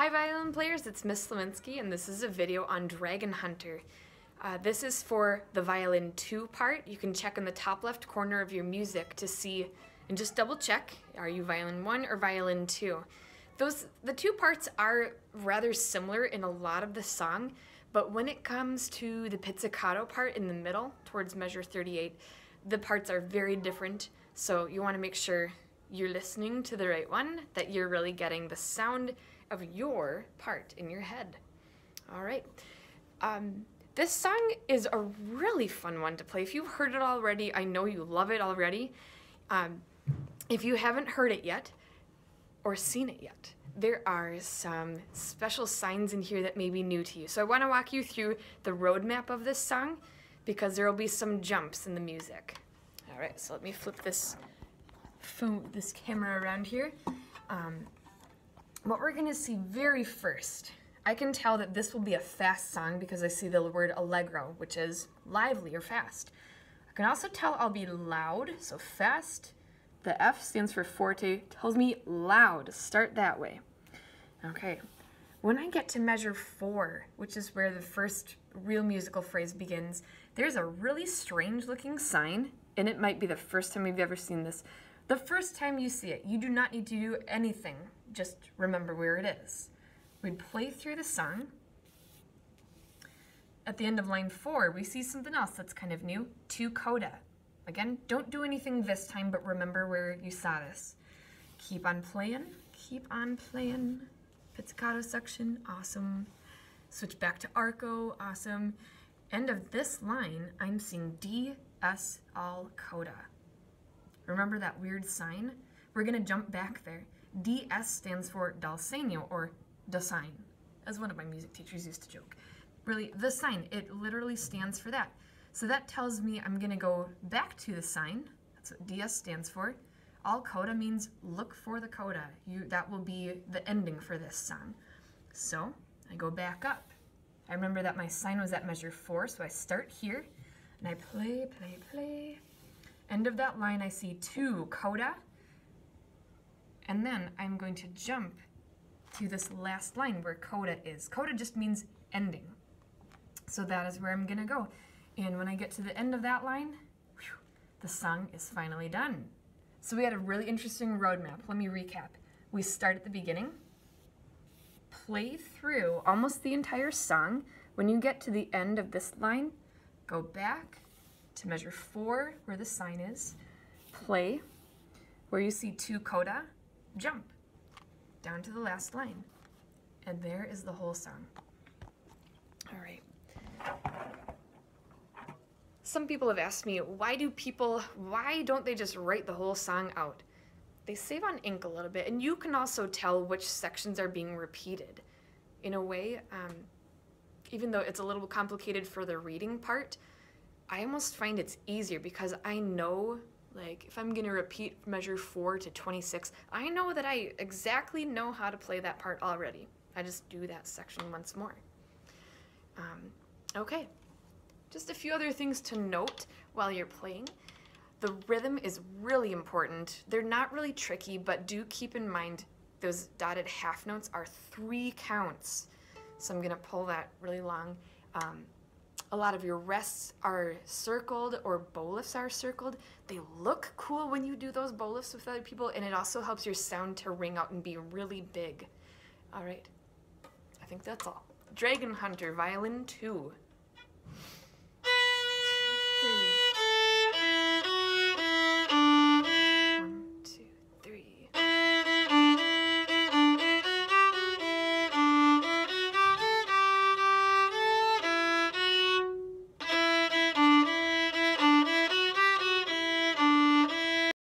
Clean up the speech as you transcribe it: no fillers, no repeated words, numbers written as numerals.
Hi violin players, it's Miss Lewinsky and this is a video on Dragonhunter. This is for the violin 2 part. You can check in the top left corner of your music to see and just double check, are you violin 1 or violin 2? The two parts are rather similar in a lot of the song, but when it comes to the pizzicato part in the middle, towards measure 38, the parts are very different, so you want to make sure you're listening to the right one, that you're really getting the sound of your part in your head. All right. This song is a really fun one to play. If you've heard it already, I know you love it already. If you haven't heard it yet or seen it yet, there are some special signs in here that may be new to you. So I want to walk you through the roadmap of this song because there will be some jumps in the music. All right, so let me flip this camera around here. What we're going to see very first, I can tell that this will be a fast song because I see the word allegro, which is lively or fast. I can also tell I'll be loud, so fast. The F stands for forte, tells me loud. Start that way. Okay, when I get to measure 4, which is where the first real musical phrase begins, there's a really strange looking sign, and it might be the first time you've ever seen this. The first time you see it, you do not need to do anything. Just remember where it is. We'd play through the song. At the end of line 4, we see something else that's kind of new. 2 coda. Again, don't do anything this time, but remember where you saw this. Keep on playing. Keep on playing. Pizzicato section, awesome. Switch back to arco, awesome. End of this line, I'm seeing D, S, all coda. Remember that weird sign? We're going to jump back there. DS stands for dal segno, or the sign, as one of my music teachers used to joke. Really, the sign, it literally stands for that. So that tells me I'm going to go back to the sign. That's what DS stands for. All coda means look for the coda. That will be the ending for this song. So I go back up. I remember that my sign was at measure 4, so I start here, and I play, play, play. End of that line, I see 2 coda, and then I'm going to jump to this last line where coda is. Coda just means ending. So that is where I'm gonna go. And when I get to the end of that line, whew, the song is finally done. So we had a really interesting roadmap. Let me recap. We start at the beginning, play through almost the entire song. When you get to the end of this line, go back to measure 4 where the sign is, play, where you see 2 coda, jump down to the last line, and there is the whole song. All right. Some people have asked me, why don't they just write the whole song out? They save on ink a little bit, and you can also tell which sections are being repeated. In a way, even though it's a little complicated for the reading part, I almost find it's easier because I know, like, if I'm gonna repeat measure 4 to 26, I know that I exactly know how to play that part already. I just do that section once more. Okay, just a few other things to note while you're playing. The rhythm is really important. They're not really tricky, but do keep in mind those dotted half notes are 3 counts. So I'm gonna pull that really long. A lot of your rests are circled or bolus are circled. They look cool when you do those bolus with other people, and it also helps your sound to ring out and be really big. All right, I think that's all. Dragonhunter, violin 2.